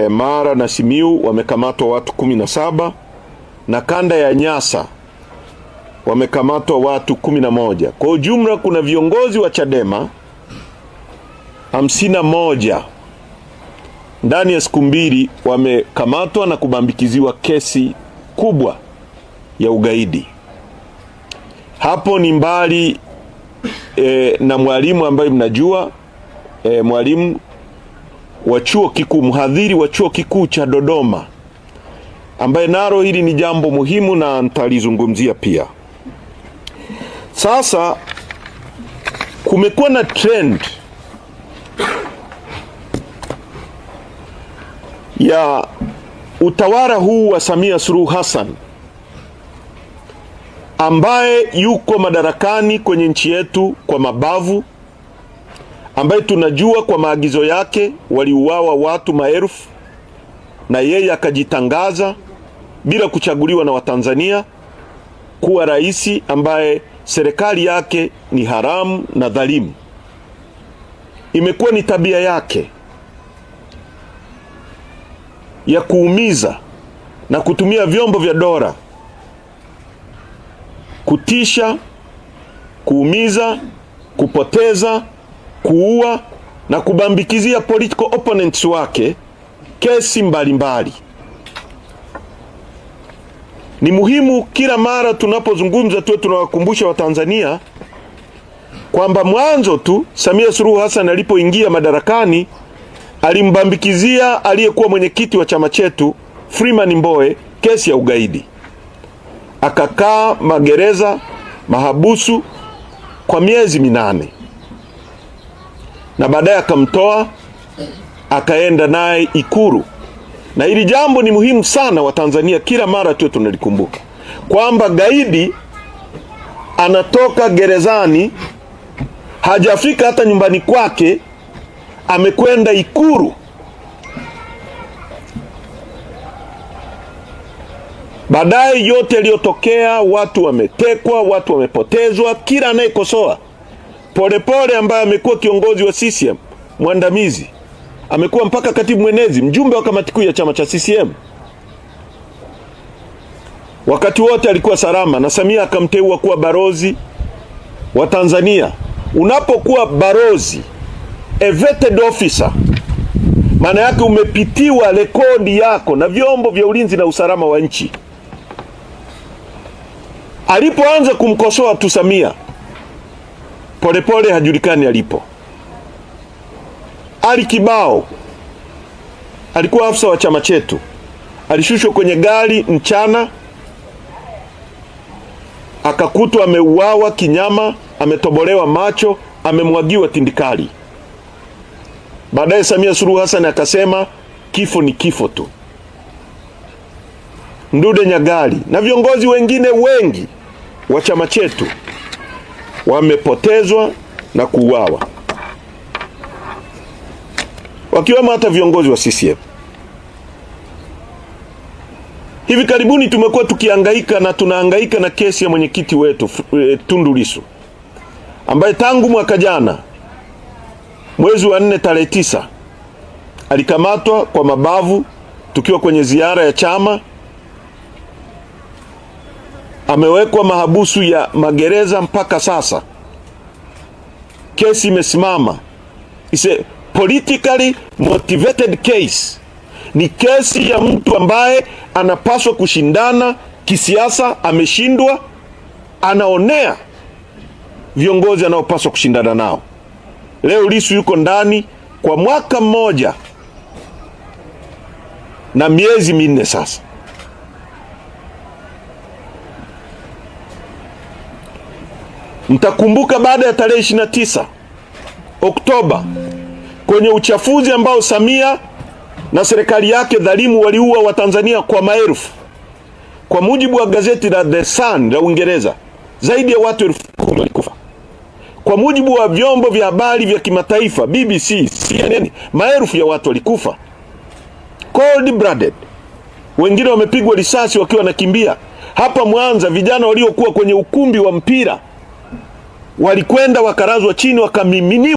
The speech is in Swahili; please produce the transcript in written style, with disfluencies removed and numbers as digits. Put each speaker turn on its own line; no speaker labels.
Mara na Simiu wamekamatwa watu 17 na kanda ya Nyasa wamekamatwa watu 11. Kwa ujumla kuna viongozi wa Chadema 51 ndani ya siku mbili wamekamatwa na kubambikiziwa kesi kubwa ya ugaidi. Hapo ni mbali na mwalimu ambaye mnajua, mwalimu wa chuo kikuu, mhadhiri wa chuo kikuu cha Dodoma, ambaye naro hili ni jambo muhimu na nitalizungumzia pia. Sasa kumekuwa na trend ya utawala huu wa Samia Suluhu Hassan ambaye yuko madarakani kwenye nchi yetu kwa mabavu, ambaye tunajua kwa maagizo yake waliuawa watu maelfu na yeye akajitangaza bila kuchaguliwa na Watanzania kuwa rais ambaye serikali yake ni haramu na dhalimu. Imekuwa ni tabia yake ya kuumiza na kutumia vyombo vya dola kutisha, kuumiza, kupoteza, kuua na kubambikizia political opponents wake kesi mbalimbali. Ni muhimu kila mara tunapozungumza tuwe tunawakumbusha Watanzania kwamba mwanzo tu Samia Suluhu Hassan alipoingia madarakani alimbambikizia aliyekuwa mwenyekiti wa chama chetu Freeman Mbowe kesi ya ugaidi. Akakaa magereza mahabusu kwa miezi 8 na baadaye akamtoa akaenda naye Ikulu. Na hili jambo ni muhimu sana Watanzania kila mara tuwe tunalikumbuka kwamba gaidi anatoka gerezani, hajafika hata nyumbani kwake, amekwenda Ikulu. Baadaye yote yaliyotokea, watu wametekwa, watu wamepotezwa. Kila anayekosoa Polepole ambaye amekuwa kiongozi wa CCM mwandamizi, amekuwa mpaka katibu mwenezi, mjumbe wa kamati kuu ya chama cha CCM, wakati wote alikuwa salama na Samia akamteua kuwa balozi wa Tanzania. Unapokuwa balozi, a vetted officer, maana yake umepitiwa rekodi yako na vyombo vya ulinzi na usalama wa nchi. Alipoanza kumkosoa tu Samia, Polepole hajulikani alipo. Ali Kibao alikuwa afisa wa chama chetu, alishushwa kwenye gari mchana, akakutwa ameuawa kinyama, ametobolewa macho, amemwagiwa tindikali. Baadaye Samia Suluhu Hassan akasema kifo ni kifo tu. Mdude Nyagali na viongozi wengine wengi wa chama chetu wamepotezwa na kuuawa, wakiwemo hata viongozi wa CCM. Hivi karibuni tumekuwa tukihangaika na tunahangaika na kesi ya mwenyekiti wetu Tundu Lissu, ambaye tangu mwaka jana mwezi wa 4 tarehe 9 alikamatwa kwa mabavu tukiwa kwenye ziara ya chama. Amewekwa mahabusu ya magereza mpaka sasa. Kesi imesimama. It's a politically motivated case. Ni kesi ya mtu ambaye anapaswa kushindana kisiasa, ameshindwa, anaonea viongozi anaopaswa kushindana nao. Leo Lissu yuko ndani kwa mwaka mmoja na miezi 4 sasa. Mtakumbuka baada ya tarehe 29 Oktoba kwenye uchafuzi ambao Samia na serikali yake dhalimu waliua Watanzania kwa maelfu. Kwa mujibu wa gazeti la The Sun la Uingereza, zaidi ya watu 10,000 walikufa. Kwa mujibu wa vyombo vya habari vya kimataifa BBC, CNN, maelfu ya watu walikufa cold blooded. Wengine wamepigwa risasi wakiwa nakimbia. Hapa Mwanza vijana waliokuwa kwenye ukumbi wa mpira walikwenda wakarazwa chini wakamiminiwa